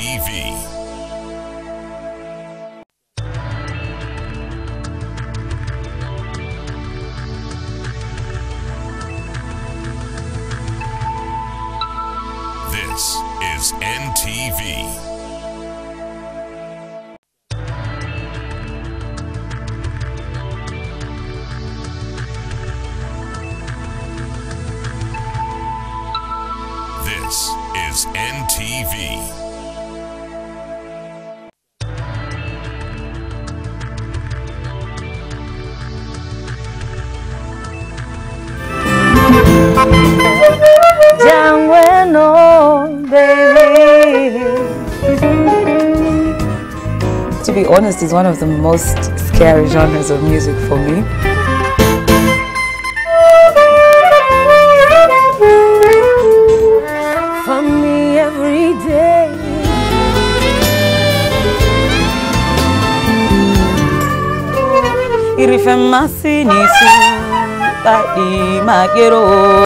NTV. This is NTV. This is NTV. To be honest, it's one of the most scary genres of music for me. For me every day. Irifemasi nisu tadi magero.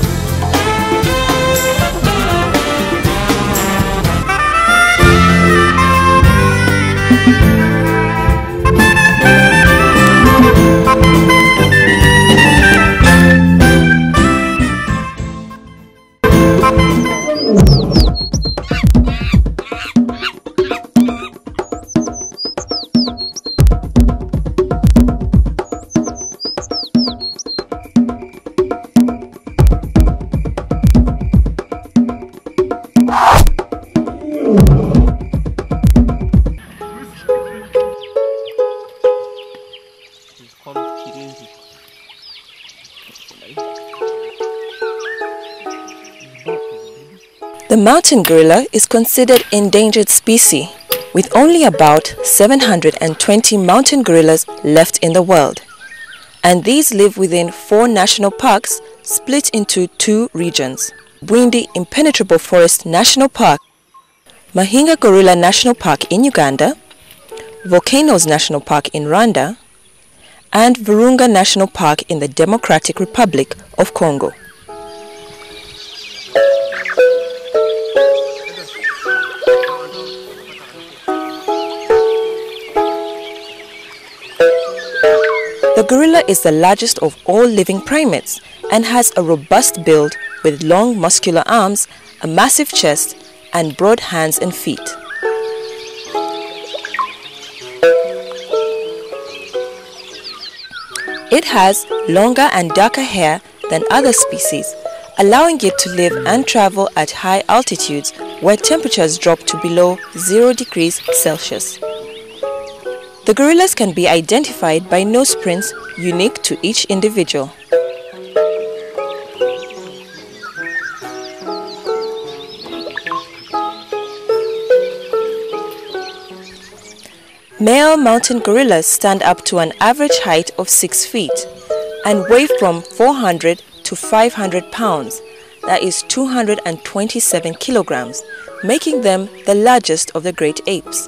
The mountain gorilla is considered endangered species, with only about 720 mountain gorillas left in the world. And these live within 4 national parks split into 2 regions: Bwindi Impenetrable Forest National Park, Mahinga Gorilla National Park in Uganda, Volcanoes National Park in Rwanda, and Virunga National Park in the Democratic Republic of Congo. The gorilla is the largest of all living primates and has a robust build with long muscular arms, a massive chest, and broad hands and feet. It has longer and darker hair than other species, allowing it to live and travel at high altitudes where temperatures drop to below 0 degrees Celsius. The gorillas can be identified by nose prints unique to each individual. Male mountain gorillas stand up to an average height of 6 feet and weigh from 400 to 500 pounds, that is 227 kilograms, making them the largest of the great apes.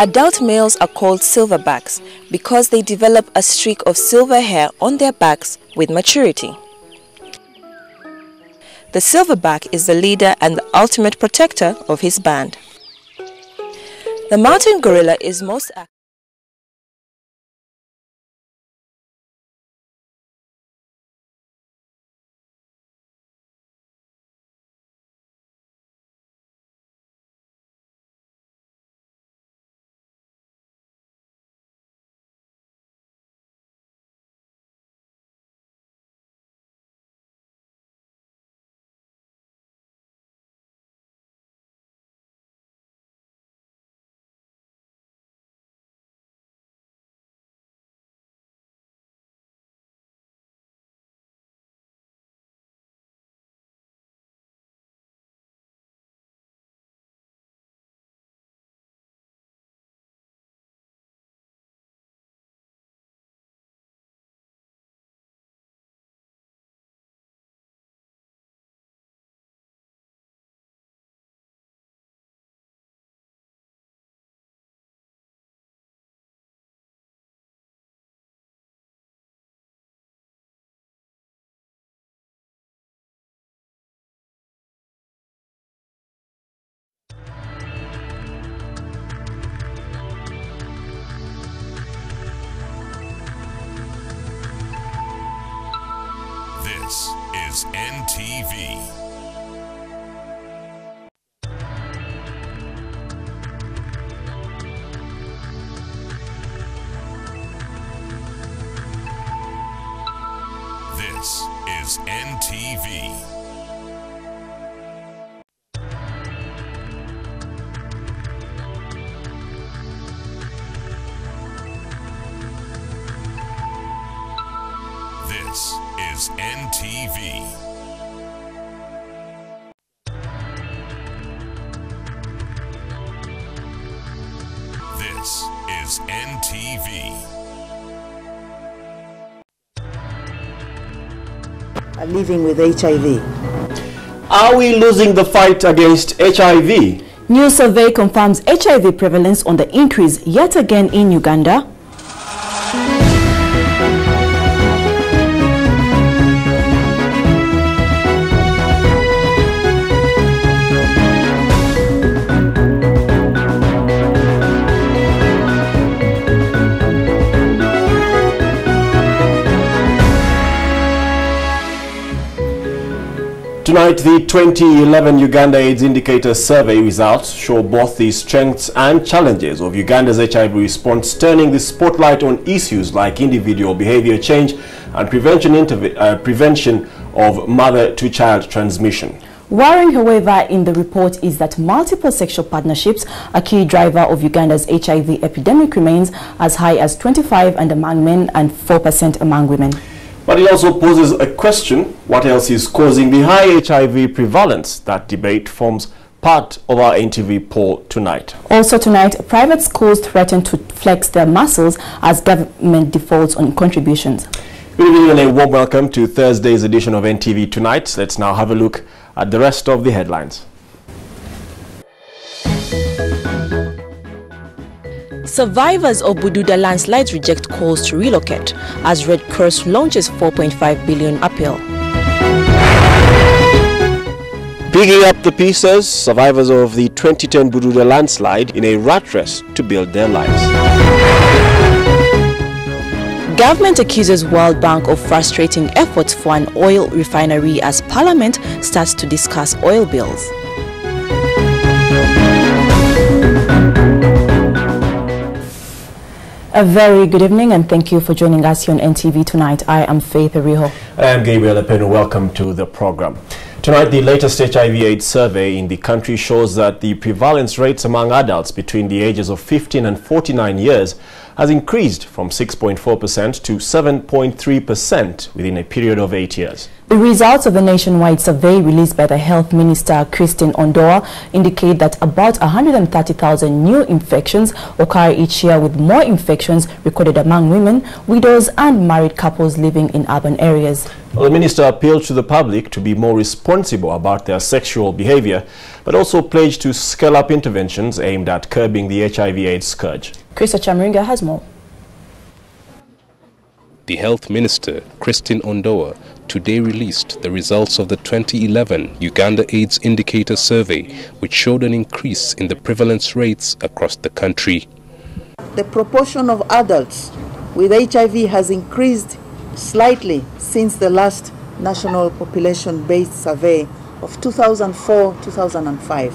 Adult males are called silverbacks because they develop a streak of silver hair on their backs with maturity. The silverback is the leader and the ultimate protector of his band. The mountain gorilla is most active. is NTV. This is NTV. This is NTV. This is NTV. Are living with HIV. Are we losing the fight against HIV? New survey confirms HIV prevalence on the increase yet again in Uganda. Tonight, the 2011 Uganda AIDS Indicator Survey results show both the strengths and challenges of Uganda's HIV response, turning the spotlight on issues like individual behavior change and prevention of mother-to-child transmission. Worrying, however, in the report is that multiple sexual partnerships, a key driver of Uganda's HIV epidemic, remains as high as 25% and among men and 4% among women. But it also poses a question: what else is causing the high HIV prevalence? That debate forms part of our NTV poll tonight. Also tonight, private schools threaten to flex their muscles as government defaults on contributions. Good evening and a warm welcome to Thursday's edition of NTV Tonight. Let's now have a look at the rest of the headlines. Survivors of Buda landslides reject calls to relocate as Red Cross launches $4.5 billion appeal. Picking up the pieces, survivors of the 2010 Buda landslide in a rat race to build their lives. Government accuses World Bank of frustrating efforts for an oil refinery as Parliament starts to discuss oil bills. A very good evening and thank you for joining us here on NTV Tonight. I am Faith Ariho. I am Gabriel Epeno. Welcome to the program. Tonight, the latest HIV/AIDS survey in the country shows that the prevalence rates among adults between the ages of 15 and 49 years has increased from 6.4% to 7.3% within a period of 8 years. The results of a nationwide survey released by the Health Minister, Christine Ondoa, indicate that about 130,000 new infections occur each year, with more infections recorded among women, widows and married couples living in urban areas. Well, the minister appealed to the public to be more responsible about their sexual behavior, but also pledged to scale up interventions aimed at curbing the HIV/AIDS scourge. Krista Chamringa has more. The Health Minister, Christine Ondoa, today released the results of the 2011 Uganda AIDS Indicator Survey, which showed an increase in the prevalence rates across the country. The proportion of adults with HIV has increased slightly since the last national population-based survey of 2004-2005.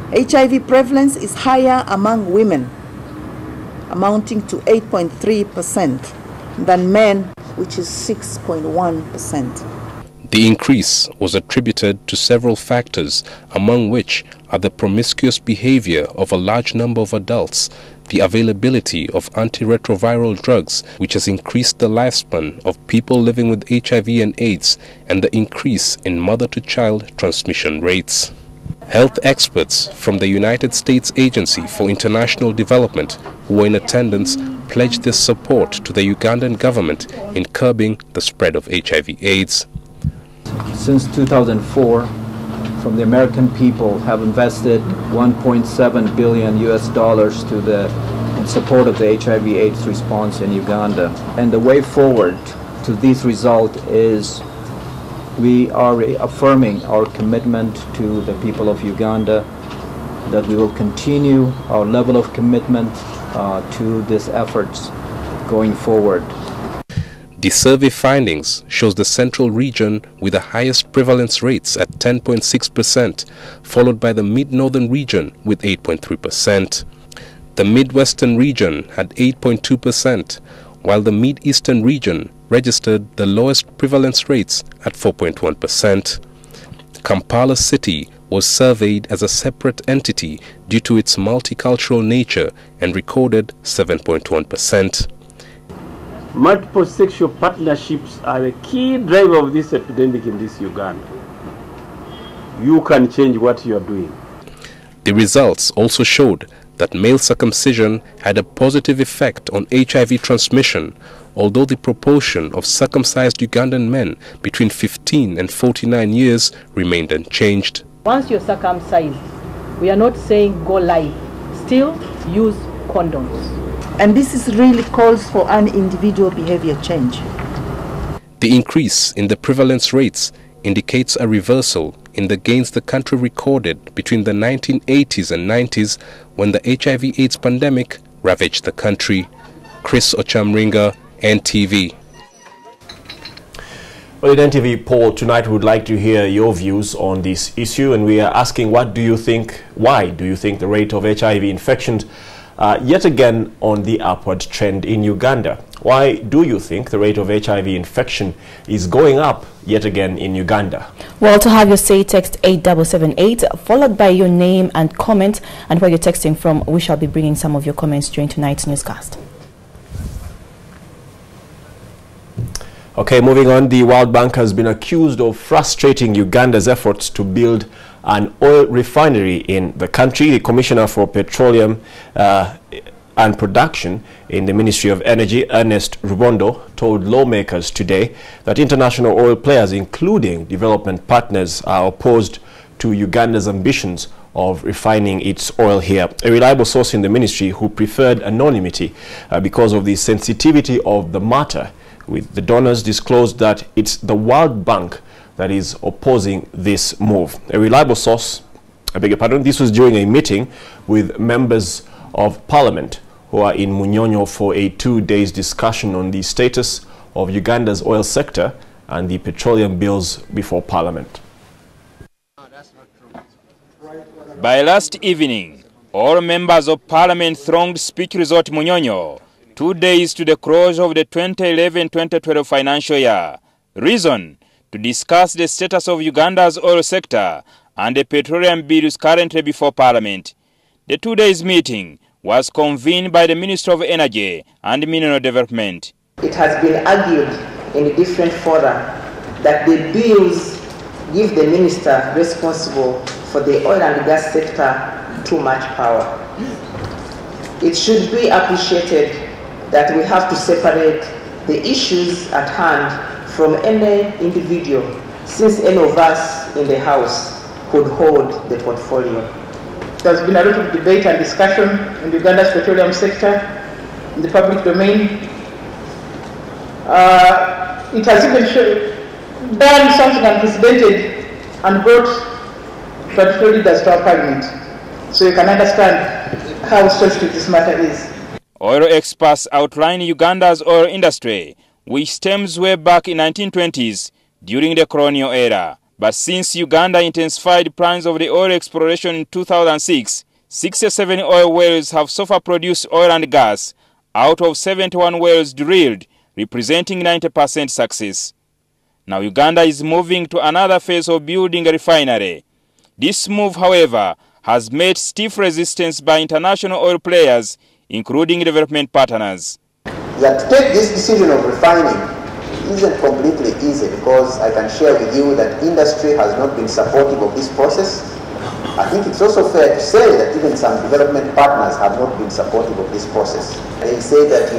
HIV prevalence is higher among women, amounting to 8.3%, than men, which is 6.1%. The increase was attributed to several factors, among which are the promiscuous behavior of a large number of adults, the availability of antiretroviral drugs, which has increased the lifespan of people living with HIV and AIDS, and the increase in mother-to-child transmission rates. Health experts from the United States Agency for International Development who were in attendance pledged their support to the Ugandan government in curbing the spread of HIV/AIDS. Since 2004, from the American people have invested $1.7 billion to in support of the HIV/AIDS response in Uganda. And the way forward to this result is we are reaffirming our commitment to the people of Uganda, that we will continue our level of commitment to these efforts going forward. The survey findings shows the central region with the highest prevalence rates at 10.6%, followed by the mid-northern region with 8.3%. The Midwestern region had 8.2%, while the Mid-Eastern region registered the lowest prevalence rates at 4.1%. Kampala City was surveyed as a separate entity due to its multicultural nature and recorded 7.1%. Multiple sexual partnerships are a key driver of this epidemic in this Uganda. You can change what you are doing. The results also showed that male circumcision had a positive effect on HIV transmission, although the proportion of circumcised Ugandan men between 15 and 49 years remained unchanged. Once you're circumcised, we are not saying go live, still use condoms. And this is really calls for an individual behavior change. The increase in the prevalence rates indicates a reversal in the gains the country recorded between the 1980s and 90s when the HIV/AIDS pandemic ravaged the country. Chris Ochamringa, NTV. Well, in NTV Paul, tonight we would like to hear your views on this issue, and we are asking why do you think the rate of HIV infections yet again on the upward trend in Uganda? Why do you think the rate of HIV infection is going up yet again in Uganda? Well, to have your say, text 8778 followed by your name and comment, and where you're texting from. We shall be bringing some of your comments during tonight's newscast. Okay, moving on, the World Bank has been accused of frustrating Uganda's efforts to build an oil refinery in the country. The Commissioner for Petroleum and Production in the Ministry of Energy, Ernest Rubondo, told lawmakers today that international oil players, including development partners, are opposed to Uganda's ambitions of refining its oil here. A reliable source in the ministry who preferred anonymity because of the sensitivity of the matter with the donors disclosed that it's the World Bank that is opposing this move. A reliable source, I beg your pardon, this was during a meeting with members of Parliament who are in Munyonyo for a 2-day discussion on the status of Uganda's oil sector and the petroleum bills before Parliament. By last evening, all members of Parliament thronged Speech Resort Munyonyo, 2 days to the close of the 2011-2012 financial year. Reason: to discuss the status of Uganda's oil sector and the petroleum bills currently before Parliament. The 2 days meeting was convened by the Minister of Energy and Mineral Development. It has been argued in different fora that the bills give the minister responsible for the oil and gas sector too much power. It should be appreciated that we have to separate the issues at hand from any individual, since any of us in the House could hold the portfolio. There's been a lot of debate and discussion in Uganda's petroleum sector, in the public domain. It has even done something unprecedented and brought petroleum leaders to our Parliament. So you can understand how sensitive this matter is. Oil experts outline Uganda's oil industry, which stems way back in 1920s during the colonial era. But since Uganda intensified plans of the oil exploration in 2006, 67 oil wells have so far produced oil and gas out of 71 wells drilled, representing 90% success. Now Uganda is moving to another phase of building a refinery. This move, however, has met stiff resistance by international oil players, including development partners. Yeah, to take this decision of refining isn't completely easy, because I can share with you that industry has not been supportive of this process. I think it's also fair to say that even some development partners have not been supportive of this process. They say that,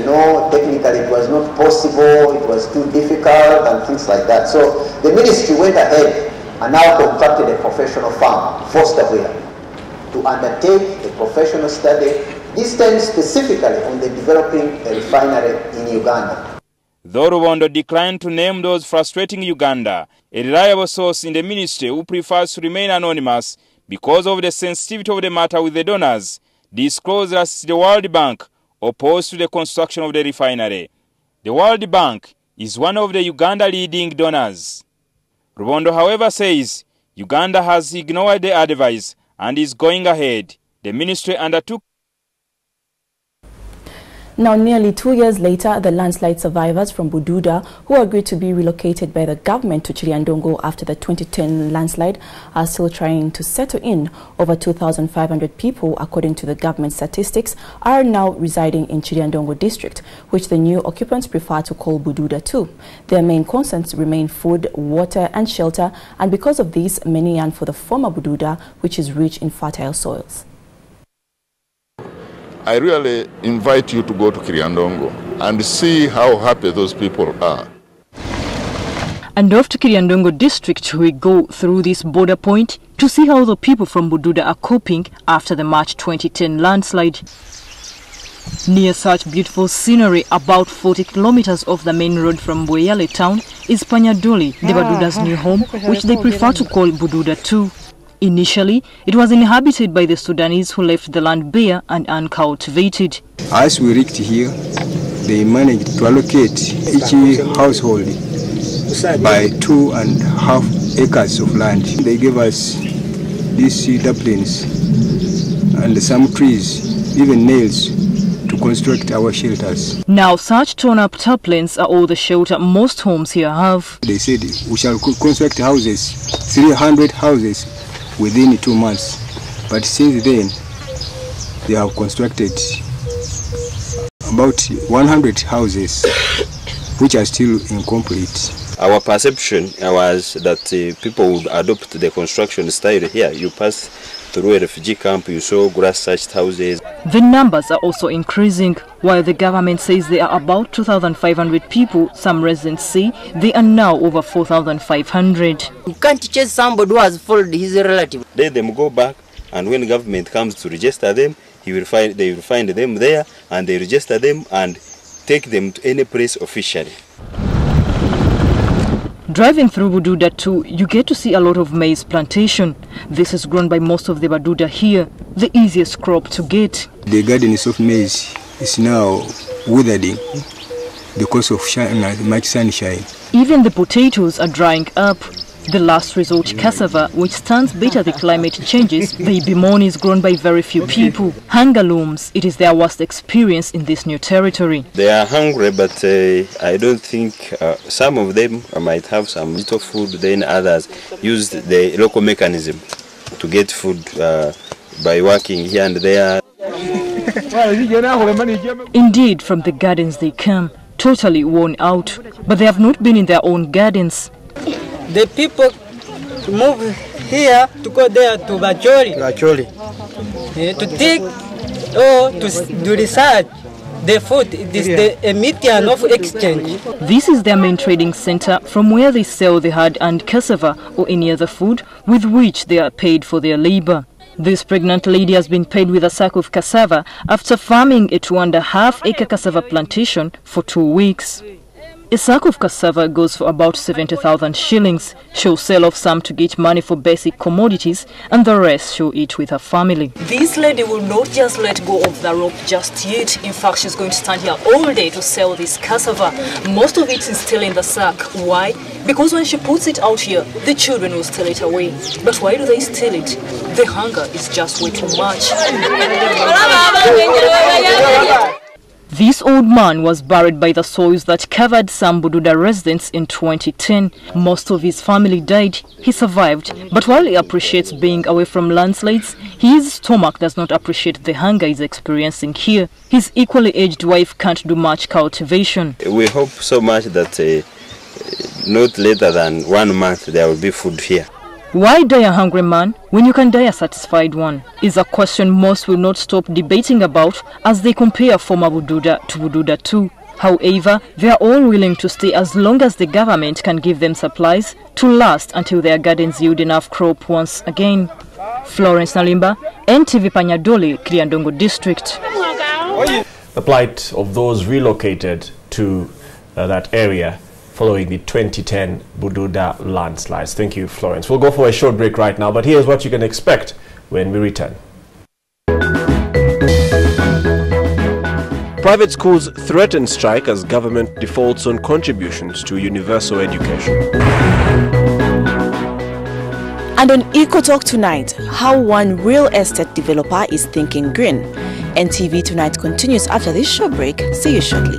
technically it was not possible, it was too difficult and things like that. So the ministry went ahead and now contracted a professional firm, Foster Wheeler, to undertake a professional study, this time specifically on the developing a refinery in Uganda. Though Rubondo declined to name those frustrating Uganda, a reliable source in the ministry who prefers to remain anonymous because of the sensitivity of the matter with the donors, disclosed that the World Bank opposed to the construction of the refinery. The World Bank is one of the Uganda leading donors. Rubondo, however, says Uganda has ignored the advice and is going ahead. The ministry undertook. Now, nearly 2 years later, the landslide survivors from Buda, who agreed to be relocated by the government to Chiliandongo after the 2010 landslide, are still trying to settle in. Over 2,500 people, according to the government statistics, are now residing in Chiliandongo district, which the new occupants prefer to call Buda too. Their main concerns remain food, water and shelter, and because of this, many yearn for the former Buda, which is rich in fertile soils. I really invite you to go to Chiliandongo and see how happy those people are. And off to Chiliandongo district, we go through this border point to see how the people from Buda are coping after the March 2010 landslide. Near such beautiful scenery, about 40 kilometers off the main road from Bweyale town, is Panyadoli, the Baduda's new home, which they prefer to call Buda too. Initially, it was inhabited by the Sudanese who left the land bare and uncultivated. As we reached here, they managed to allocate each household by 2.5 acres of land. They gave us these saplings and some trees, even nails, to construct our shelters. Now such torn-up saplings are all the shelter most homes here have. They said we shall construct houses, 300 houses, within 2 months, but since then they have constructed about 100 houses which are still incomplete. Our perception was that people would adopt the construction style here. You pass through a refugee camp, you saw grass-thatched houses. The numbers are also increasing. While the government says there are about 2,500 people, some residents say they are now over 4,500. You can't chase somebody who has followed his relative. Let them go back, and when government comes to register them, they will find them there, and they register them and take them to any place officially. Driving through Buda too, you get to see a lot of maize plantation. This is grown by most of the Baduda here, the easiest crop to get. The gardens of maize is now withering because of much sunshine. Even the potatoes are drying up. The last resort cassava, which stands better the climate changes, the Ibimoni is grown by very few people. Hunger looms. It is their worst experience in this new territory. They are hungry, but I don't think some of them might have some little food, then others use the local mechanism to get food by working here and there. Indeed, from the gardens they come, totally worn out, but they have not been in their own gardens. The people move here to go there to Bacholi, to dig or to do research. The food is a medium of exchange. This is their main trading center from where they sell the hard and cassava or any other food with which they are paid for their labor. This pregnant lady has been paid with a sack of cassava after farming a 2.5-acre cassava plantation for 2 weeks. A sack of cassava goes for about 70,000 shillings. She'll sell off some to get money for basic commodities, and the rest she'll eat with her family. This lady will not just let go of the rope just yet. In fact, she's going to stand here all day to sell this cassava. Most of it is still in the sack. Why? Because when she puts it out here, the children will steal it away. But why do they steal it? The hunger is just way too much. This old man was buried by the soils that covered some Buda residents in 2010. Most of his family died. He survived, but while he appreciates being away from landslides, his stomach does not appreciate the hunger he's experiencing here. His equally aged wife can't do much cultivation. We hope so much that not later than 1 month there will be food here. Why die a hungry man when you can die a satisfied one? Is a question most will not stop debating about as they compare former Buda to Buda too. However, they are all willing to stay as long as the government can give them supplies to last until their gardens yield enough crop once again. Florence Nalimba, NTV Panyadoli, Chiliandongo district. The plight of those relocated to that area following the 2010 Buda landslides. Thank you, Florence. We'll go for a short break right now, but here's what you can expect when we return. Private schools threaten strike as government defaults on contributions to universal education. And on Eco Talk tonight, how one real estate developer is thinking green. NTV Tonight continues after this short break. See you shortly.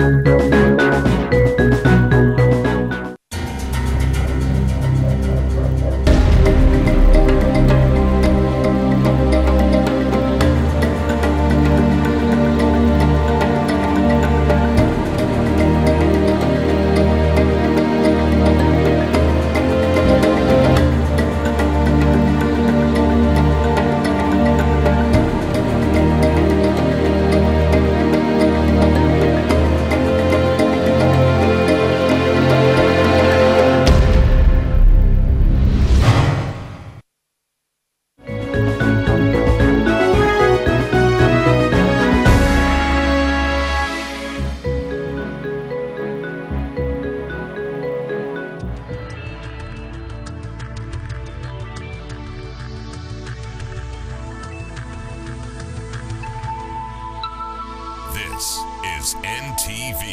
This is NTV.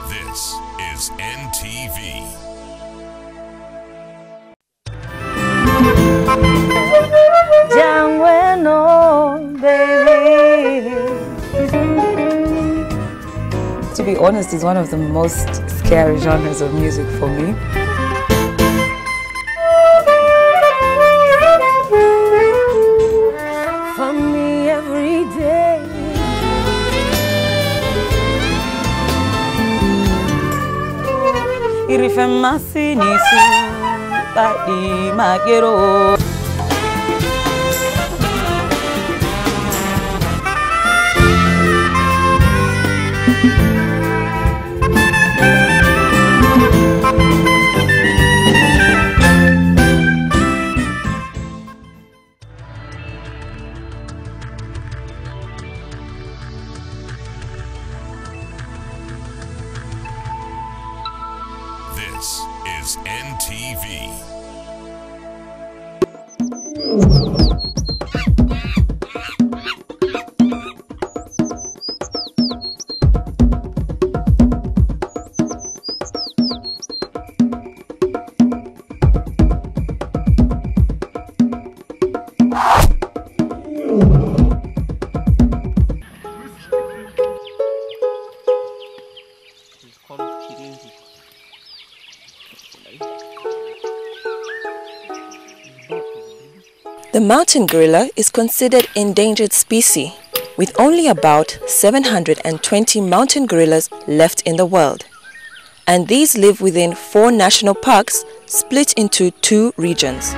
This is NTV. To be honest, it's one of the most scary genres of music for me. For me every day. Irifemasi nisu tadi magero. This is NTV. The mountain gorilla is considered endangered species, with only about 720 mountain gorillas left in the world. And these live within 4 national parks split into 2 regions.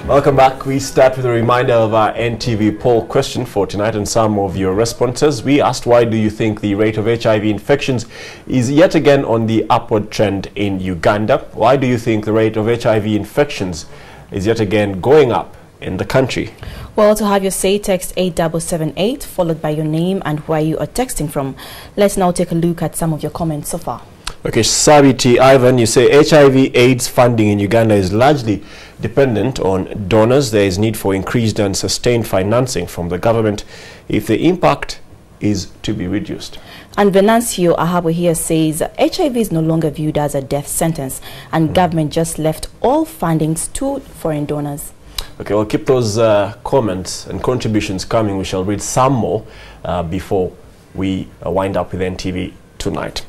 Welcome back. We start with a reminder of our NTV poll question for tonight and some of your responses. We asked, why do you think the rate of HIV infections is yet again on the upward trend in Uganda? Why do you think the rate of HIV infections is yet again going up in the country? Well, to have your say, text 8778 followed by your name and where you are texting from. Let's now take a look at some of your comments so far. Okay, Sabiti Ivan, you say HIV/AIDS funding in Uganda is largely dependent on donors. There is need for increased and sustained financing from the government if the impact is to be reduced. And Venancio Ahabo here says HIV is no longer viewed as a death sentence and government just left all fundings to foreign donors. Okay, we'll keep those comments and contributions coming. We shall read some more before we wind up with NTV tonight.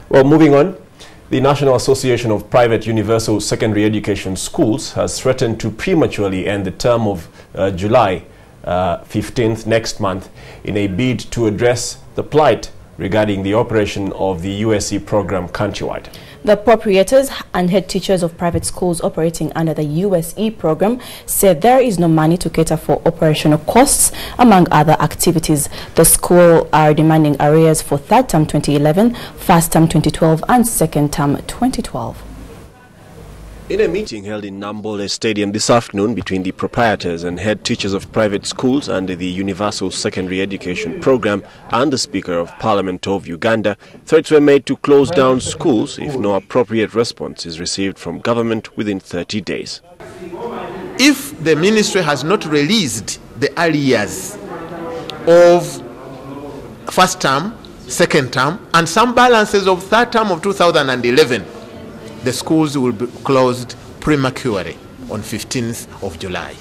Well, moving on, the National Association of Private Universal Secondary Education Schools has threatened to prematurely end the term of July 15th next month in a bid to address the plight regarding the operation of the USE program countrywide. The proprietors and head teachers of private schools operating under the USE program said there is no money to cater for operational costs, among other activities. The school are demanding arrears for 3rd term 2011, 1st term 2012 and 2nd term 2012. In a meeting held in Nambole Stadium this afternoon between the proprietors and head teachers of private schools under the Universal Secondary Education Program and the Speaker of Parliament of Uganda, threats were made to close down schools if no appropriate response is received from government within 30 days. If the ministry has not released the arrears of first term, second term, and some balances of third term of 2011, the schools will be closed prematurely on 15th of July.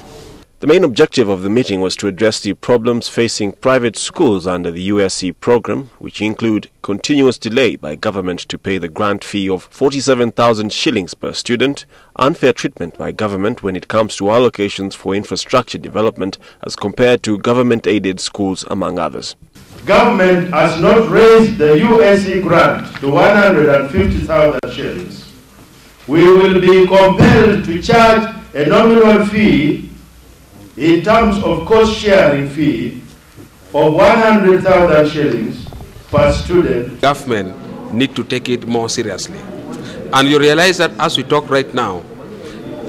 The main objective of the meeting was to address the problems facing private schools under the USC program, which include continuous delay by government to pay the grant fee of 47,000 shillings per student, unfair treatment by government when it comes to allocations for infrastructure development as compared to government-aided schools, among others. Government has not raised the USC grant to 150,000 shillings. We will be compelled to charge a nominal fee in terms of cost-sharing fee of 100,000 shillings per student. Government need to take it more seriously. And you realize that as we talk right now,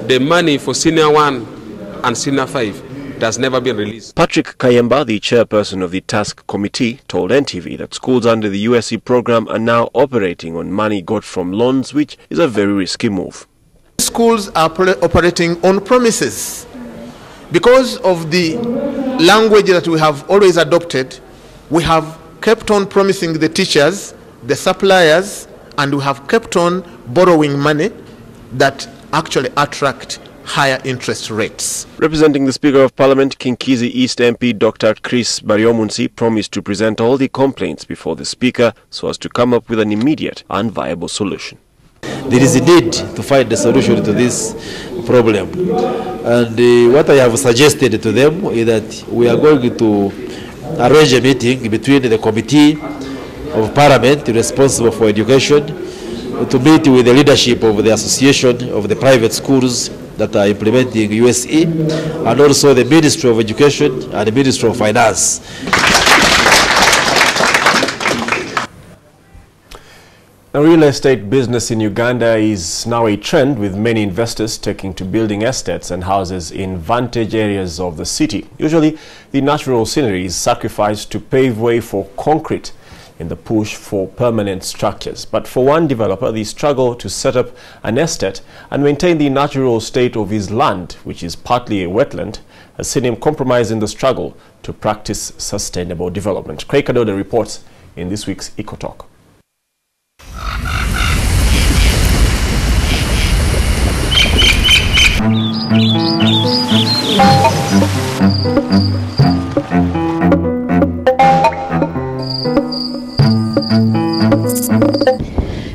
the money for Senior 1 and Senior 5 has never been released. Patrick Kayemba, the chairperson of the task committee, told NTV that schools under the USC program are now operating on money got from loans, which is a very risky move. Schools are operating on promises. Because of the language that we have always adopted, we have kept on promising the teachers, the suppliers, and we have kept on borrowing money that actually attract higher interest rates. Representing the Speaker of Parliament, Kinkizi East MP Dr. Chris Baryomunsi promised to present all the complaints before the Speaker so as to come up with an immediate and viable solution. There is a need to find a solution to this problem, and what I have suggested to them is that we are going to arrange a meeting between the Committee of Parliament responsible for education to meet with the leadership of the Association of the Private Schools that are implementing USE, and also the Ministry of Education and the Ministry of Finance. The real estate business in Uganda is now a trend, with many investors taking to building estates and houses in vantage areas of the city. Usually, the natural scenery is sacrificed to pave way for concrete in the push for permanent structures. But for one developer, the struggle to set up an estate and maintain the natural state of his land, which is partly a wetland, has seen him compromise in the struggle to practice sustainable development. Craig Kadoda reports in this week's Eco Talk.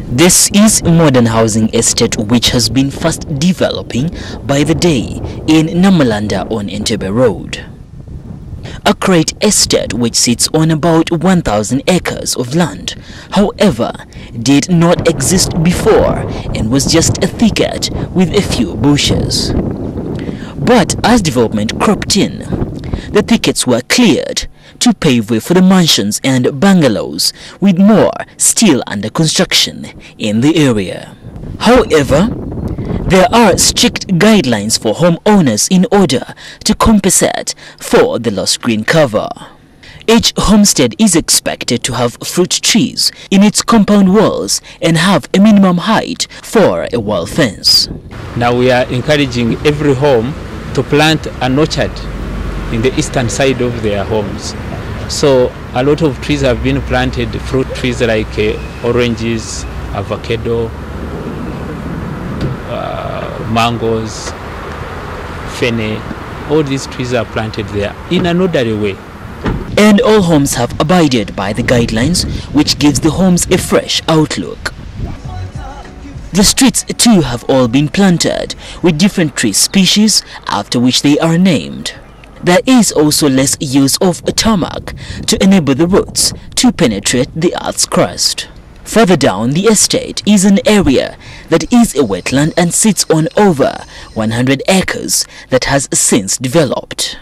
This is a modern housing estate which has been fast developing by the day in Namalanda on Entebbe Road. A great estate which sits on about 1,000 acres of land, however, did not exist before and was just a thicket with a few bushes. But as development cropped in, the thickets were cleared to pave way for the mansions and bungalows, with more still under construction in the area. However, there are strict guidelines for homeowners in order to compensate for the lost green cover. Each homestead is expected to have fruit trees in its compound walls and have a minimum height for a wall fence. Now we are encouraging every home to plant an orchard in the eastern side of their homes. So a lot of trees have been planted, fruit trees like oranges, avocado, mangoes, fene. All these trees are planted there in an orderly way. And all homes have abided by the guidelines, which gives the homes a fresh outlook. The streets too have all been planted with different tree species, after which they are named. There is also less use of tarmac to enable the roots to penetrate the earth's crust. Further down the estate is an area that is a wetland and sits on over 100 acres that has since developed.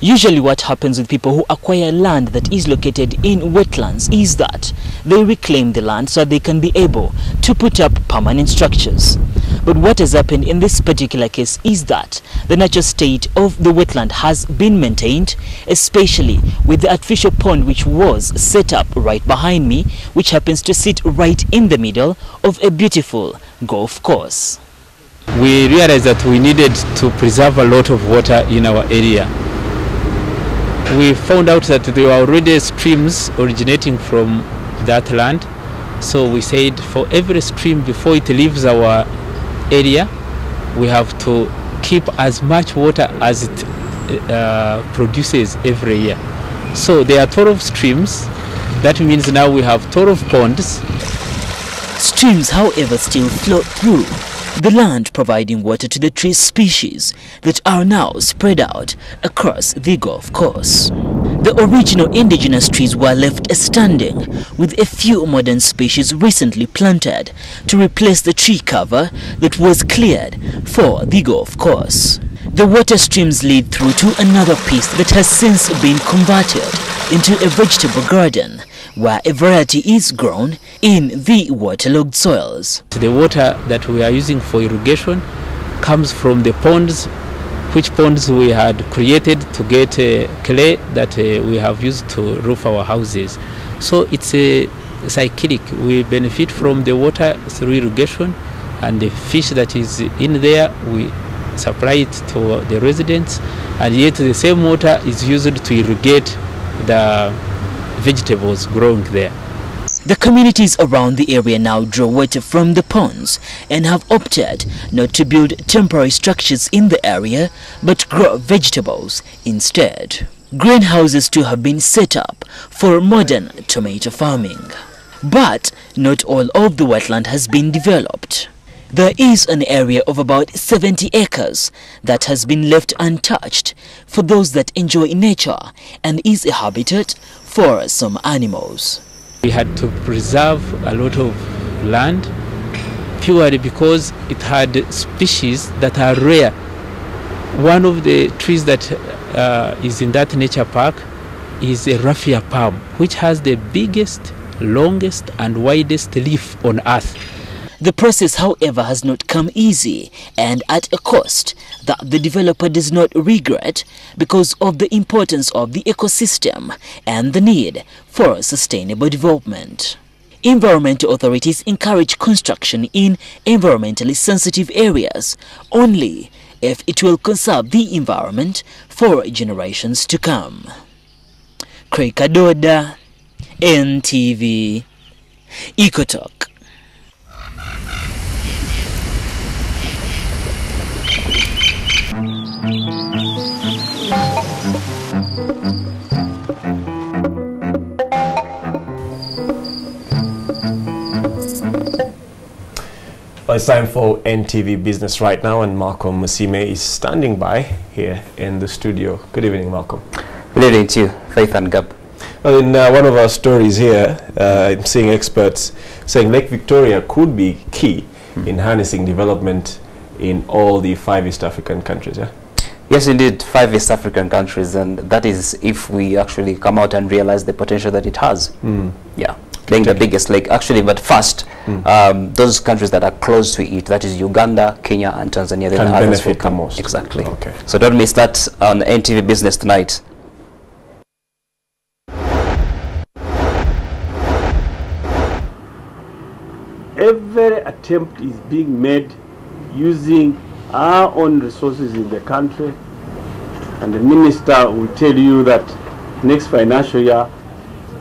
Usually what happens with people who acquire land that is located in wetlands is that they reclaim the land so they can be able to put up permanent structures. But what has happened in this particular case is that the natural state of the wetland has been maintained, especially with the artificial pond which was set up right behind me, which happens to sit right in the middle of a beautiful golf course. We realized that we needed to preserve a lot of water in our area. We found out that there were already streams originating from that land, so we said for every stream before it leaves our area, we have to keep as much water as it produces every year. So there are 12 streams. That means now we have 12 ponds. Streams, however, still flow through the land, providing water to the tree species that are now spread out across the golf course. The original indigenous trees were left standing, with a few modern species recently planted to replace the tree cover that was cleared for the golf course. The water streams lead through to another piece that has since been converted into a vegetable garden, where a variety is grown in the waterlogged soils. The water that we are using for irrigation comes from the ponds, which ponds we had created to get clay that we have used to roof our houses. So it's a cyclic. We benefit from the water through irrigation, and the fish that is in there, we supply it to the residents, and yet the same water is used to irrigate the vegetables growing there. The communities around the area now draw water from the ponds and have opted not to build temporary structures in the area but grow vegetables instead. Greenhouses too have been set up for modern tomato farming. But not all of the wetland has been developed. There is an area of about 70 acres that has been left untouched for those that enjoy nature and is a habitat for some animals. We had to preserve a lot of land purely because it had species that are rare. One of the trees that is in that nature park is a raffia palm, which has the biggest, longest and widest leaf on earth. The process, however, has not come easy and at a cost that the developer does not regret because of the importance of the ecosystem and the need for sustainable development. Environmental authorities encourage construction in environmentally sensitive areas only if it will conserve the environment for generations to come. Craig Kadoda, NTV, EcoTalk. Well, it's time for NTV Business right now, and Malcolm Musime is standing by here in the studio. Good evening, Malcolm. Good evening to you, Faith and Gab. Well, in one of our stories here, I'm seeing experts saying Lake Victoria could be key in harnessing development in all the 5 East African countries, yeah? Yes, indeed, 5 East African countries, and that is if we actually come out and realize the potential that it has. Yeah, being the biggest lake, actually, but first, those countries that are close to it, that is Uganda, Kenya, and Tanzania, then can others benefit the most. Exactly. Okay. So don't miss that on NTV Business tonight. Every attempt is being made using our own resources in the country, and the minister will tell you that next financial year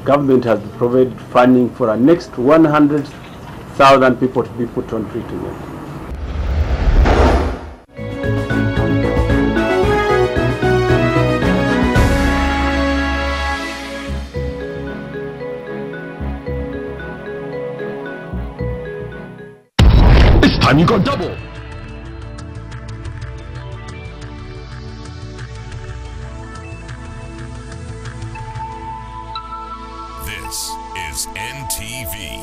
government has provided funding for a next 100,000 people to be put on treatment. This time you got double. This is NTV.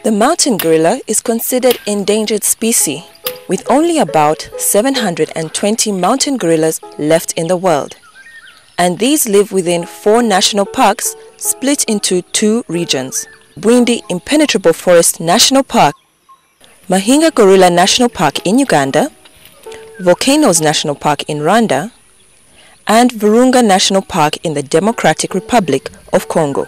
The mountain gorilla is considered endangered species, with only about 720 mountain gorillas left in the world. And these live within 4 national parks split into 2 regions: Bwindi Impenetrable Forest National Park, Mahinga Gorilla National Park in Uganda, Volcanoes National Park in Rwanda, and Virunga National Park in the Democratic Republic of Congo.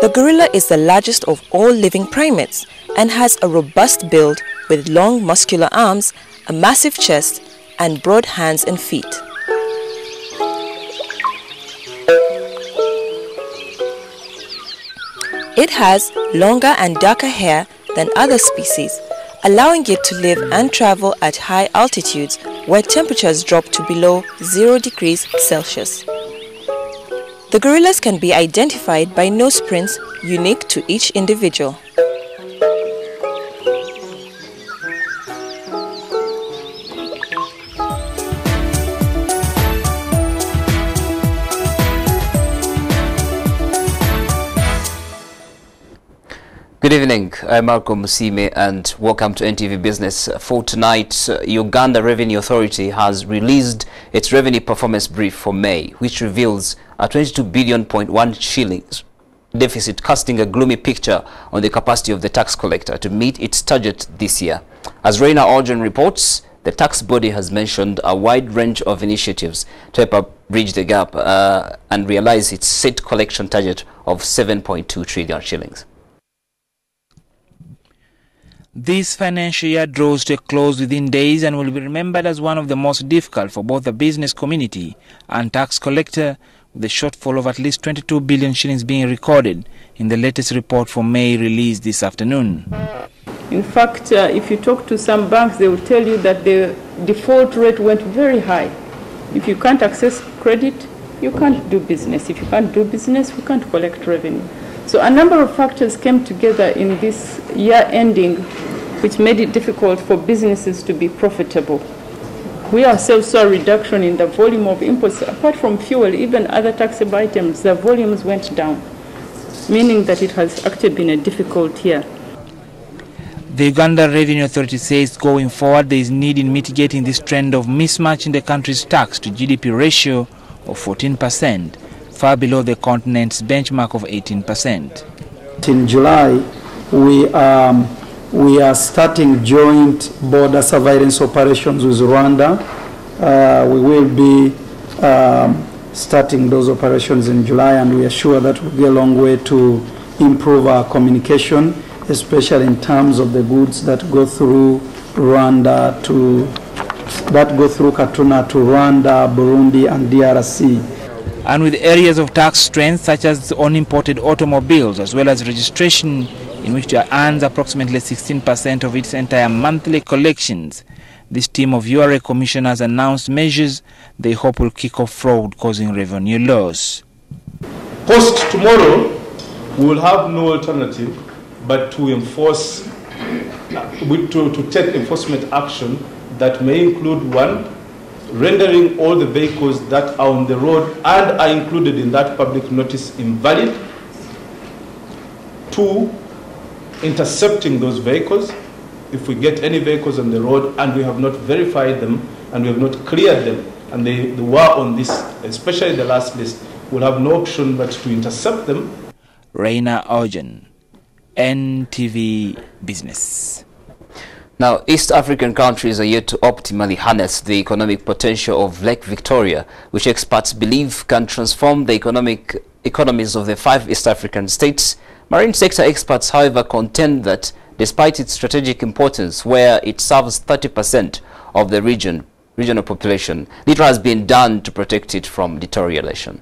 The gorilla is the largest of all living primates and has a robust build with long muscular arms, a massive chest, and broad hands and feet. It has longer and darker hair than other species, allowing it to live and travel at high altitudes where temperatures drop to below 0 degrees Celsius. The gorillas can be identified by nose prints unique to each individual. Good evening, I'm Marco Musime and welcome to NTV Business. For tonight, Uganda Revenue Authority has released its revenue performance brief for May, which reveals a 22.1 billion shillings deficit, casting a gloomy picture on the capacity of the tax collector to meet its target this year. As Raina Orjan reports, the tax body has mentioned a wide range of initiatives to help bridge the gap and realize its set collection target of 7.2 trillion shillings. This financial year draws to a close within days and will be remembered as one of the most difficult for both the business community and tax collector, with a shortfall of at least 22 billion shillings being recorded in the latest report for May released this afternoon. In fact, if you talk to some banks, they will tell you that the default rate went very high. If you can't access credit, you can't do business. If you can't do business, we can't collect revenue. So a number of factors came together in this year ending, which made it difficult for businesses to be profitable. We ourselves saw a reduction in the volume of imports. Apart from fuel, even other taxable items, the volumes went down, meaning that it has actually been a difficult year. The Uganda Revenue Authority says going forward there is need in mitigating this trend of mismatch in the country's tax to GDP ratio of 14%, far below the continent's benchmark of 18%. In July, we are starting joint border surveillance operations with Rwanda. We will be starting those operations in July, and we are sure that will be a long way to improve our communication, especially in terms of the goods that go through Rwanda through Katuna to Rwanda, Burundi, and DRC. And with areas of tax strength such as on imported automobiles as well as registration, in which it earns approximately 16% of its entire monthly collections, this team of URA commissioners announced measures they hope will kick off fraud causing revenue loss. Post tomorrow, we will have no alternative but to enforce, to take enforcement action that may include: 1, rendering all the vehicles that are on the road and are included in that public notice invalid; 2, intercepting those vehicles. If we get any vehicles on the road and we have not verified them and we have not cleared them and they were on this, especially the last list, we'll have no option but to intercept them. Raina Orjan, NTV Business. Now, East African countries are yet to optimally harness the economic potential of Lake Victoria, which experts believe can transform the economies of the 5 East African states. Marine sector experts, however, contend that despite its strategic importance, where it serves 30% of the regional population, little has been done to protect it from deterioration.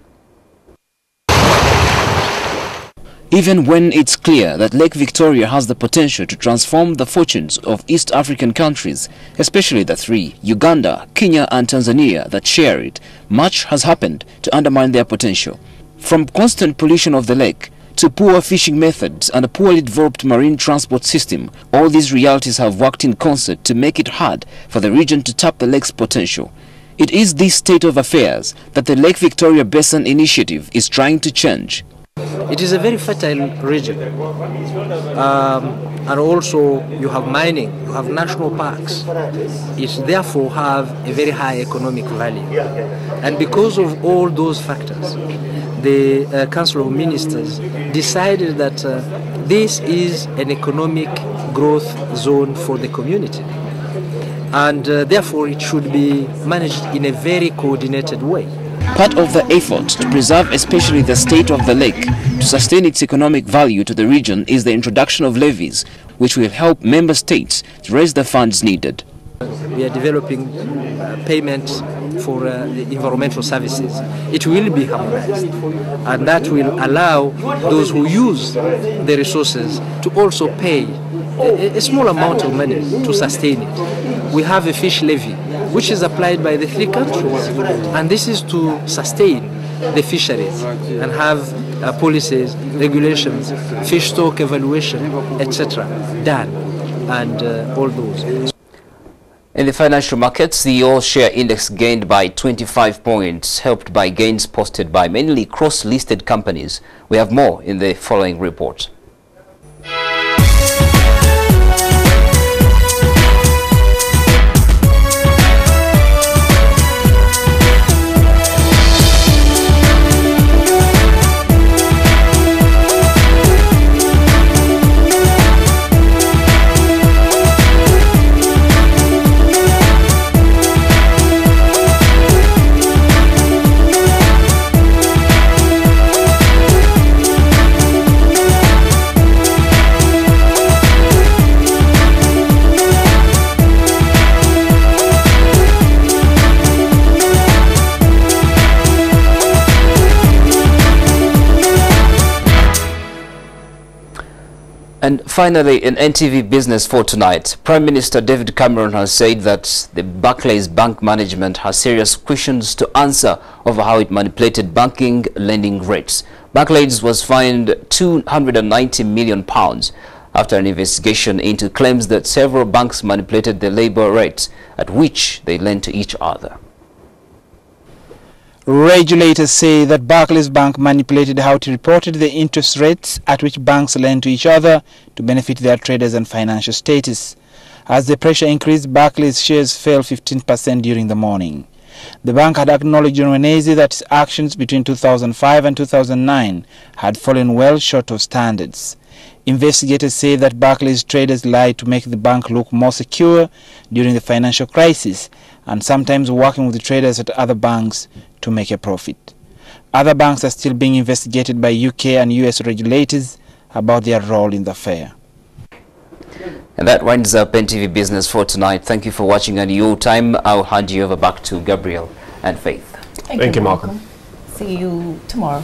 Even when it's clear that Lake Victoria has the potential to transform the fortunes of East African countries, especially the 3, Uganda, Kenya and Tanzania, that share it, much has happened to undermine their potential. From constant pollution of the lake to poor fishing methods and a poorly developed marine transport system, all these realities have worked in concert to make it hard for the region to tap the lake's potential. It is this state of affairs that the Lake Victoria Basin Initiative is trying to change. It is a very fertile region, and also you have mining, you have national parks. It therefore have a very high economic value. And because of all those factors, the Council of Ministers decided that this is an economic growth zone for the community. And therefore it should be managed in a very coordinated way. Part of the effort to preserve especially the state of the lake to sustain its economic value to the region is the introduction of levies, which will help member states to raise the funds needed. We are developing payments for the environmental services. It will be harmonized, and that will allow those who use the resources to also pay a small amount of money to sustain it. We have a fish levy, which is applied by the 3 countries, and this is to sustain the fisheries and have policies, regulations, fish stock evaluation, etc. done, and all those. In the financial markets, the all-share index gained by 25 points, helped by gains posted by mainly cross-listed companies. We have more in the following report. And finally, in NTV Business for tonight, Prime Minister David Cameron has said that the Barclays Bank management has serious questions to answer over how it manipulated banking lending rates. Barclays was fined £290 million after an investigation into claims that several banks manipulated the labour rates at which they lent to each other. Regulators say that Barclays Bank manipulated how it reported the interest rates at which banks lend to each other to benefit their traders and financial status. As the pressure increased, Barclays shares fell 15% during the morning. The bank had acknowledged on Wednesday that its actions between 2005 and 2009 had fallen well short of standards. Investigators say that Barclays traders lied to make the bank look more secure during the financial crisis and sometimes working with the traders at other banks to make a profit. Other banks are still being investigated by UK and US regulators about their role in the affair. And that winds up NTV Business for tonight. Thank you for watching at your time. I'll hand you over back to Gabriel and Faith. Thank you, Malcolm. See you tomorrow.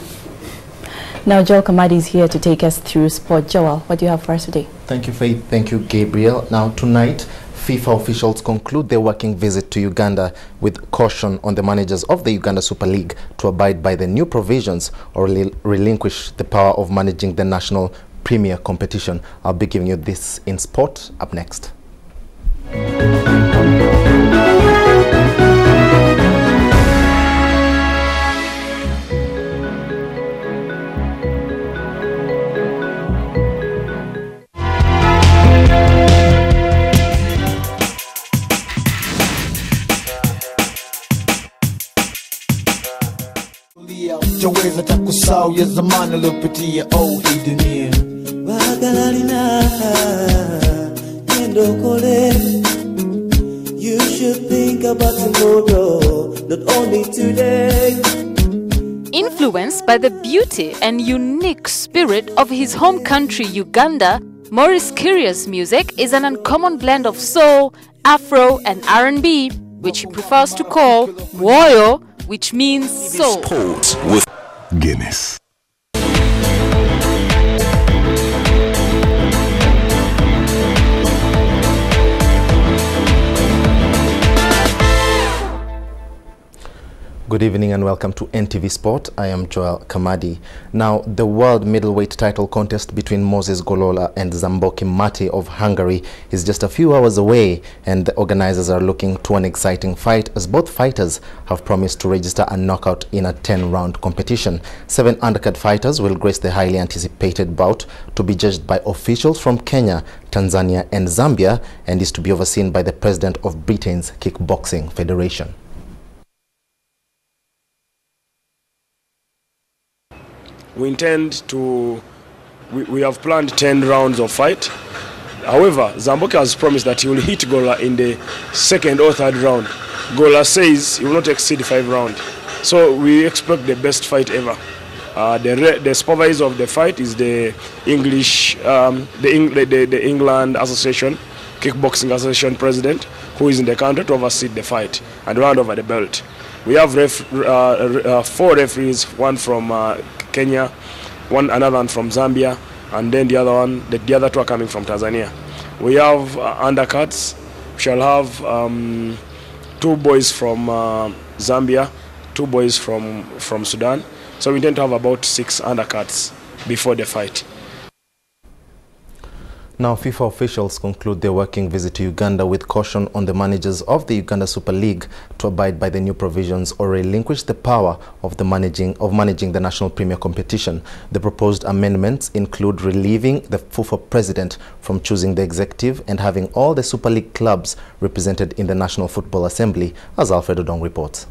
Now Joel Kamadi is here to take us through sport. Joel, what do you have for us today? Thank you, Faith. Thank you, Gabriel. Now tonight, FIFA officials conclude their working visit to Uganda with caution on the managers of the Uganda Super League to abide by the new provisions or relinquish the power of managing the national premier competition. I'll be giving you this in sport up next. Jaweza takusau ya zamani lopitia oh hii dunia Bagalalina Kendo kole You should think about tomorrow Not only today. Influenced by the beauty and unique spirit of his home country Uganda, Maurice Kiria's music is an uncommon blend of soul, afro and R&B, which he prefers to call Woyo, which means soul. Sports with Guinness. Good evening and welcome to NTV Sport. I am Joel Kamadi. Now, the world middleweight title contest between Moses Golola and Zamboki Mate of Hungary is just a few hours away, and the organizers are looking to an exciting fight as both fighters have promised to register a knockout in a 10-round competition. 7 undercard fighters will grace the highly anticipated bout, to be judged by officials from Kenya, Tanzania and Zambia, and is to be overseen by the president of Britain's Kickboxing Federation. We intend to, we have planned 10 rounds of fight. However, Zamboki has promised that he will hit Gola in the 2nd or 3rd round. Gola says he will not exceed 5 rounds. So we expect the best fight ever. The supervisor of the fight is the English, the England Association, Kickboxing Association president, who is in the country to oversee the fight and round over the belt. We have 4 referees, one from Kenya, another one from Zambia, and then the other 2 are coming from Tanzania. We have undercuts. We shall have 2 boys from Zambia, 2 boys from Sudan. So we intend to have about 6 undercuts before the fight. Now, FIFA officials conclude their working visit to Uganda with caution on the managers of the Uganda Super League to abide by the new provisions or relinquish the power of managing the national premier competition. The proposed amendments include relieving the FIFA president from choosing the executive and having all the Super League clubs represented in the National Football Assembly, as Alfredo Dong reports.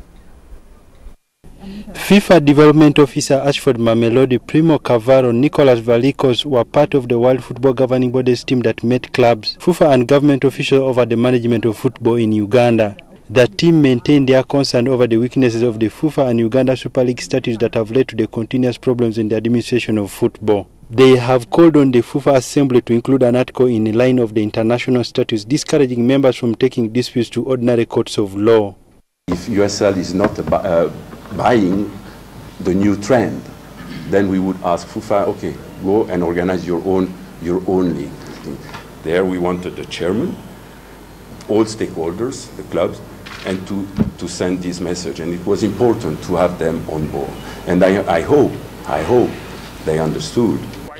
FIFA Development Officer Ashford Mamelodi, Primo Cavaro, Nicolas Valikos were part of the World Football Governing Body's team that met clubs, FIFA and government officials over the management of football in Uganda. The team maintained their concern over the weaknesses of the FIFA and Uganda Super League statutes that have led to the continuous problems in the administration of football. They have called on the FIFA Assembly to include an article in line of the international statutes discouraging members from taking disputes to ordinary courts of law. If USL is not buying the new trend, then we would ask FIFA, okay, go and organize your own league. There we wanted the chairman, all stakeholders, the clubs, and to send this message. And it was important to have them on board. And I hope they understood.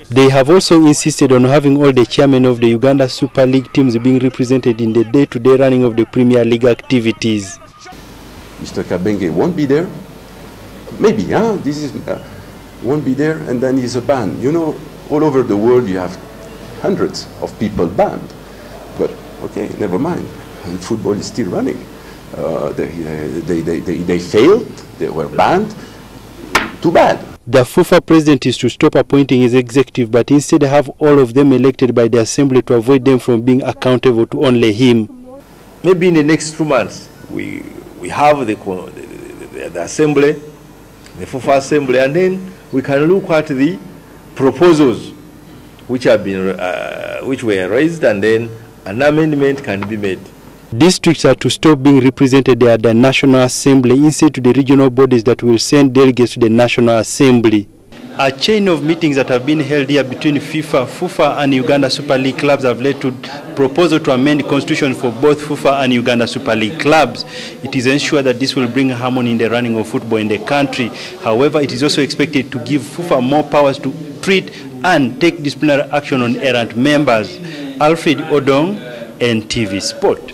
They have also insisted on having all the chairmen of the Uganda Super League teams being represented in the day-to-day running of the Premier League activities. Mr. Kabenge won't be there. Maybe, won't be there, and then he's a ban. You know, all over the world you have hundreds of people banned. But, okay, never mind. Football is still running. They failed, they were banned. Too bad. The FIFA president is to stop appointing his executive, but instead have all of them elected by the assembly to avoid them from being accountable to only him. Maybe in the next 2 months, we have the assembly, the FIFA assembly, and then we can look at the proposals which have been which were raised, and then an amendment can be made. Districts are to stop being represented at the National Assembly, instead to the regional bodies that will send delegates to the National Assembly. A chain of meetings that have been held here between FIFA and Uganda Super League clubs have led to proposal to amend the constitution for both FIFA and Uganda Super League clubs. It is ensured that this will bring harmony in the running of football in the country. However, it is also expected to give FIFA more powers to treat and take disciplinary action on errant members. Alfred Odong, NTV Sport.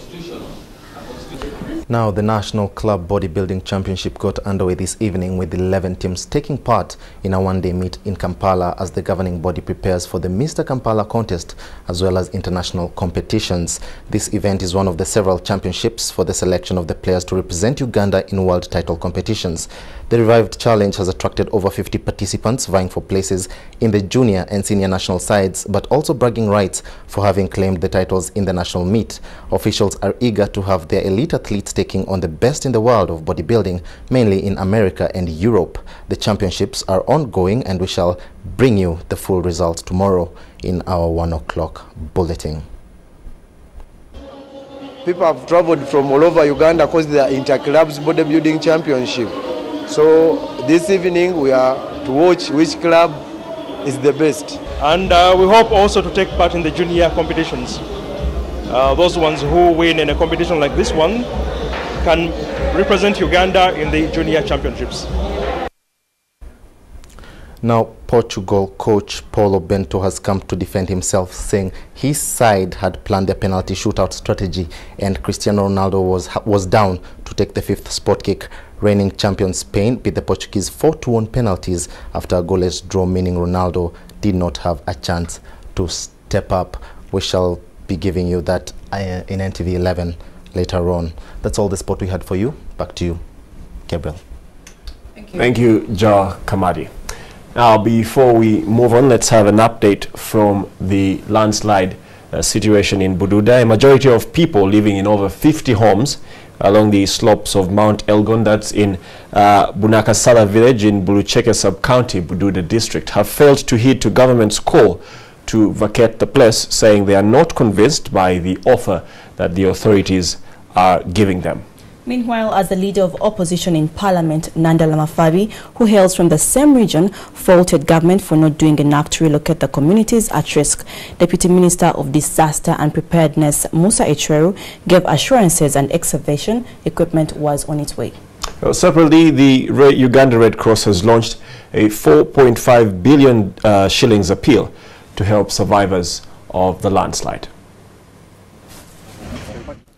Now, the National Club Bodybuilding Championship got underway this evening with 11 teams taking part in a one-day meet in Kampala as the governing body prepares for the Mr. Kampala contest as well as international competitions. This event is one of the several championships for the selection of the players to represent Uganda in world title competitions. The revived challenge has attracted over 50 participants vying for places in the junior and senior national sides, but also bragging rights for having claimed the titles in the national meet. Officials are eager to have their elite athletes taking on the best in the world of bodybuilding, mainly in America and Europe. The championships are ongoing, and we shall bring you the full results tomorrow in our 1 o'clock bulletin. People have traveled from all over Uganda because they are inter-clubs bodybuilding championship. So this evening we are to watch which club is the best. And we hope also to take part in the junior competitions. Those ones who win in a competition like this one can represent Uganda in the junior championships. Now, Portugal coach Paulo Bento has come to defend himself, saying his side had planned a penalty shootout strategy and Cristiano Ronaldo was down to take the 5th spot kick. Reigning champion Spain beat the Portuguese 4-2 on penalties after a goalless draw, meaning Ronaldo did not have a chance to step up. We shall be giving you that in NTV 11 later on. That's all the sport we had for you. Back to you, Gabriel. Thank you, Ja Kamadi. Now, before we move on, let's have an update from the landslide situation in Buda. A majority of people living in over 50 homes along the slopes of Mount Elgon, that's in Bunakasala village in Bulucheke sub-county, Buda district, have failed to heed to government's call to vacate the place, saying they are not convinced by the offer that the authorities are giving them. Meanwhile, as the leader of opposition in Parliament, Nandala Mafabi, who hails from the same region, faulted government for not doing enough to relocate the communities at risk. Deputy Minister of Disaster and Preparedness, Musa Echweru, gave assurances and excavation equipment was on its way. Separately, the Uganda Red Cross has launched a 4.5 billion shillings appeal to help survivors of the landslide.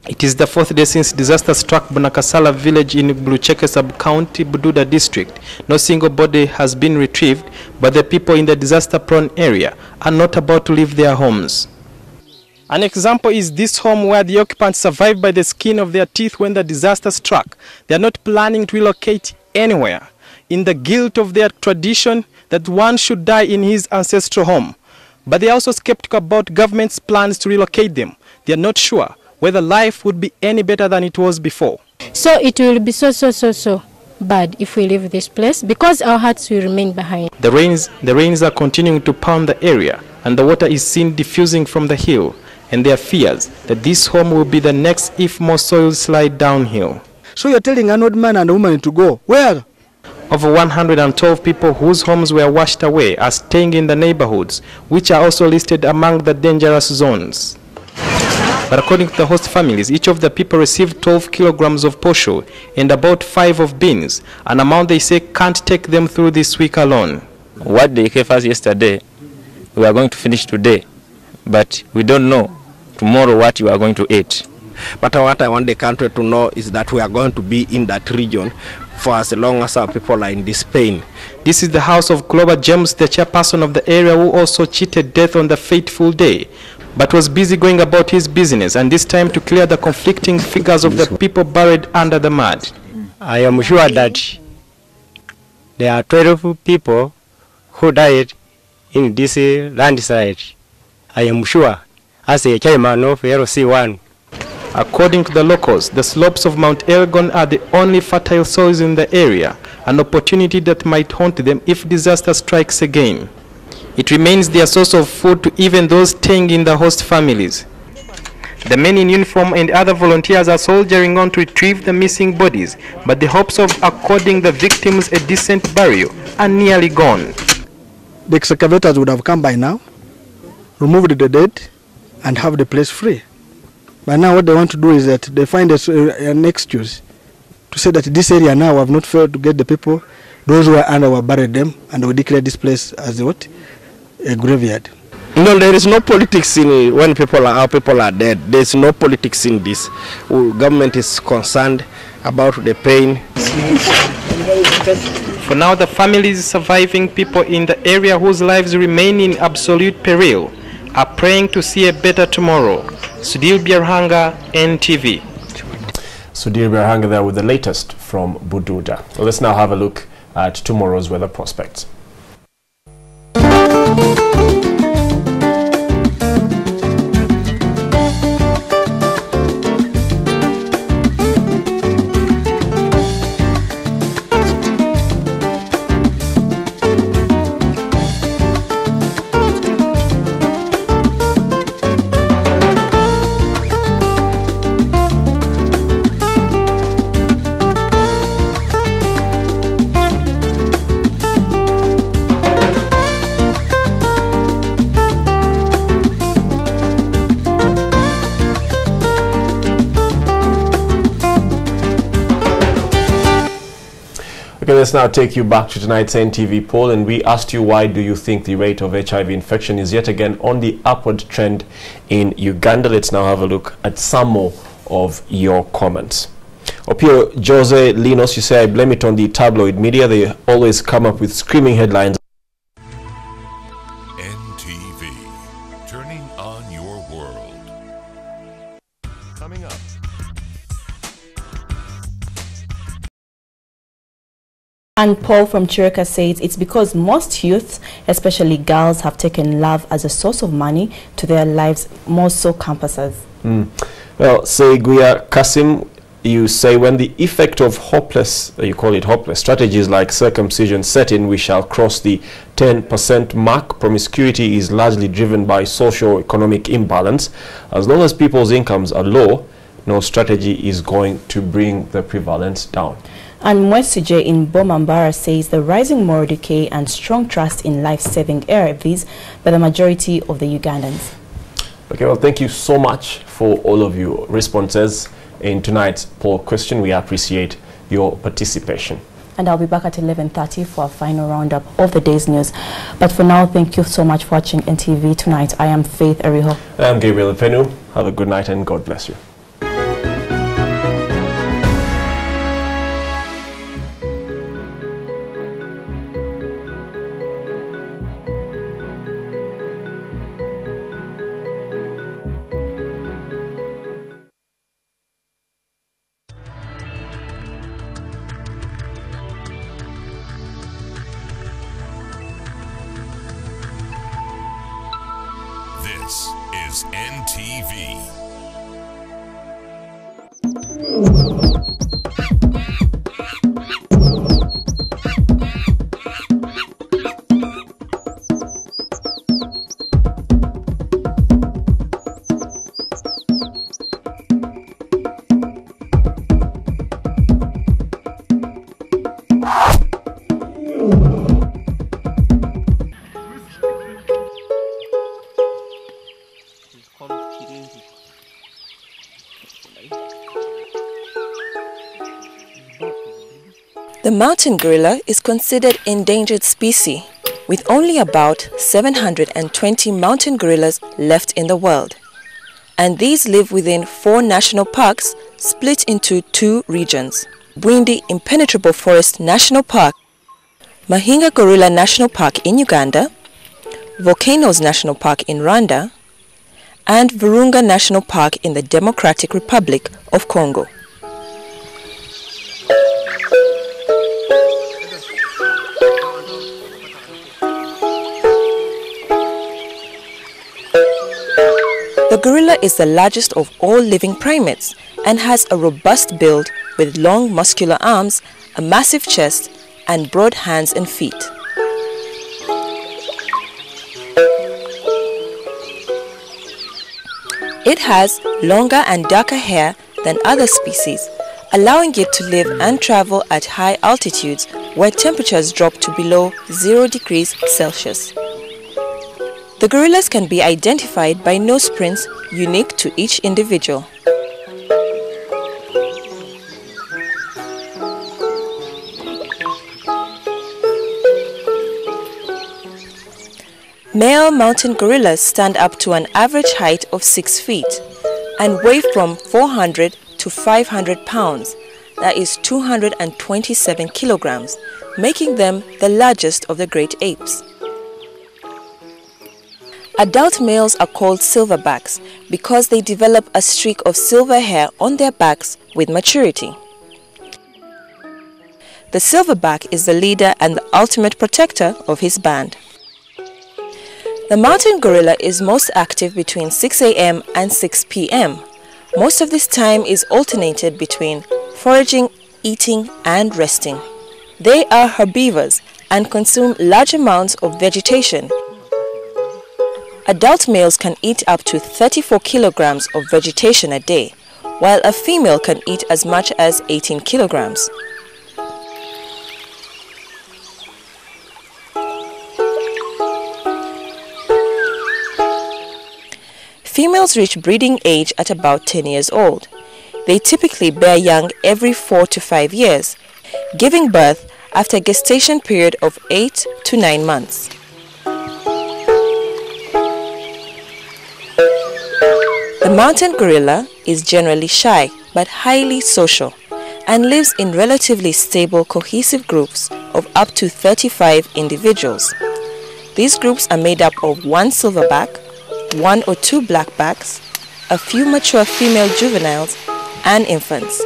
It is the 4th day since disaster struck Bunakasala village in Bulucheke sub-county, Buda district. No single body has been retrieved, but the people in the disaster-prone area are not about to leave their homes. An example is this home where the occupants survived by the skin of their teeth when the disaster struck. They are not planning to relocate anywhere, in the guilt of their tradition that one should die in his ancestral home. But they are also skeptical about government's plans to relocate them. They are not sure whether life would be any better than it was before. So it will be so bad if we leave this place, because our hearts will remain behind. The rains are continuing to pound the area, and the water is seen diffusing from the hill, and there are fears that this home will be the next if more soil slide downhill. So you're telling an old man and a woman to go where? Over 112 people whose homes were washed away are staying in the neighborhoods, which are also listed among the dangerous zones. But according to the host families, each of the people received 12 kilograms of posho and about 5 of beans, an amount they say can't take them through this week alone. What they gave us yesterday, we are going to finish today, but we don't know tomorrow what you are going to eat. But what I want the country to know is that we are going to be in that region for as long as our people are in this pain. This is the house of Glover James, the chairperson of the area, who also cheated death on the fateful day, but was busy going about his business, and this time to clear the conflicting figures of the people buried under the mud. I am sure that there are 12 people who died in this landslide. I am sure, as a chairman of LC1. According to the locals, the slopes of Mount Elgon are the only fertile soils in the area, an opportunity that might haunt them if disaster strikes again. It remains their source of food to even those staying in the host families. The men in uniform and other volunteers are soldiering on to retrieve the missing bodies, but the hopes of according the victims a decent burial are nearly gone. The excavators would have come by now, removed the dead, and have the place free. But now what they want to do is that they find an excuse to say that this area now have not failed to get the people. Those who are under will bury them, and we declare this place as what? A graveyard. No, there is no politics in when our people are dead. There is no politics in this. Government is concerned about the pain. For now, the families surviving people in the area whose lives remain in absolute peril are praying to see a better tomorrow. Sudhir Biarhanga, NTV. Sudhir Biarhanga there with the latest from Buda. Well, let's now have a look at tomorrow's weather prospects. let's now take you back to tonight's NTV poll, and we asked you, why do you think the rate of HIV infection is yet again on the upward trend in Uganda? Let's now have a look at some more of your comments. Opio Jose Linos, you say, I blame it on the tabloid media. They always come up with screaming headlines. NTV, turning on your world. Coming up. And Paul from Chirika says it's because most youths, especially girls, have taken love as a source of money to their lives, more so campuses. Well, say Guya Kasim, you say, when the effect of hopeless, you call it hopeless, strategies like circumcision set in, we shall cross the 10% mark. Promiscuity is largely driven by socio-economic imbalance. As long as people's incomes are low, no strategy is going to bring the prevalence down. And Mwesije in Bomambara says the rising moral decay and strong trust in life-saving ARVs by the majority of the Ugandans. Okay, well, thank you so much for all of your responses in tonight's poll question. We appreciate your participation. And I'll be back at 11:30 for a final roundup of the day's news. But for now, thank you so much for watching NTV Tonight. I am Faith Eriho. I'm Gabriel Penu. Have a good night and God bless you. This is NTV. The mountain gorilla is considered endangered species, with only about 720 mountain gorillas left in the world. And these live within 4 national parks split into 2 regions: Bwindi Impenetrable Forest National Park, Mahinga Gorilla National Park in Uganda, Volcanoes National Park in Rwanda, and Virunga National Park in the Democratic Republic of Congo. The gorilla is the largest of all living primates and has a robust build with long muscular arms, a massive chest, and broad hands and feet. It has longer and darker hair than other species, allowing it to live and travel at high altitudes where temperatures drop to below 0 degrees Celsius. The gorillas can be identified by nose prints unique to each individual. Male mountain gorillas stand up to an average height of 6 feet and weigh from 400 to 500 pounds, that is 227 kilograms, making them the largest of the great apes. Adult males are called silverbacks because they develop a streak of silver hair on their backs with maturity. The silverback is the leader and the ultimate protector of his band. The mountain gorilla is most active between 6 a.m. and 6 p.m. Most of this time is alternated between foraging, eating, and resting. They are herbivores and consume large amounts of vegetation. Adult males can eat up to 34 kilograms of vegetation a day, while a female can eat as much as 18 kilograms. Females reach breeding age at about 10 years old. They typically bear young every 4 to 5 years, giving birth after a gestation period of 8 to 9 months. The mountain gorilla is generally shy but highly social and lives in relatively stable, cohesive groups of up to 35 individuals. These groups are made up of 1 silverback, 1 or 2 blackbacks, a few mature female juveniles, and infants.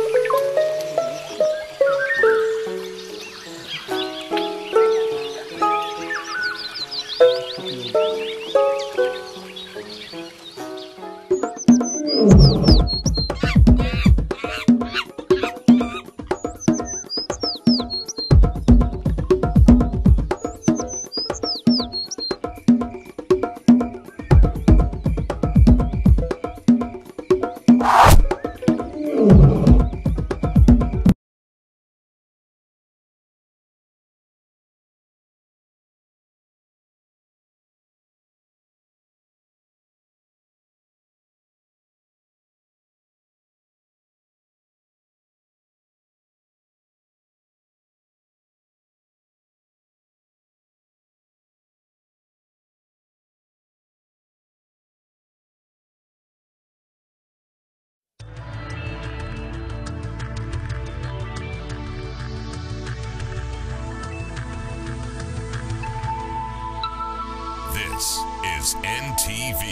This is NTV.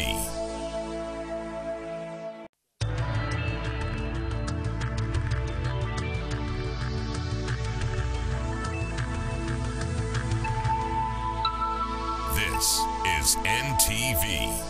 This is NTV.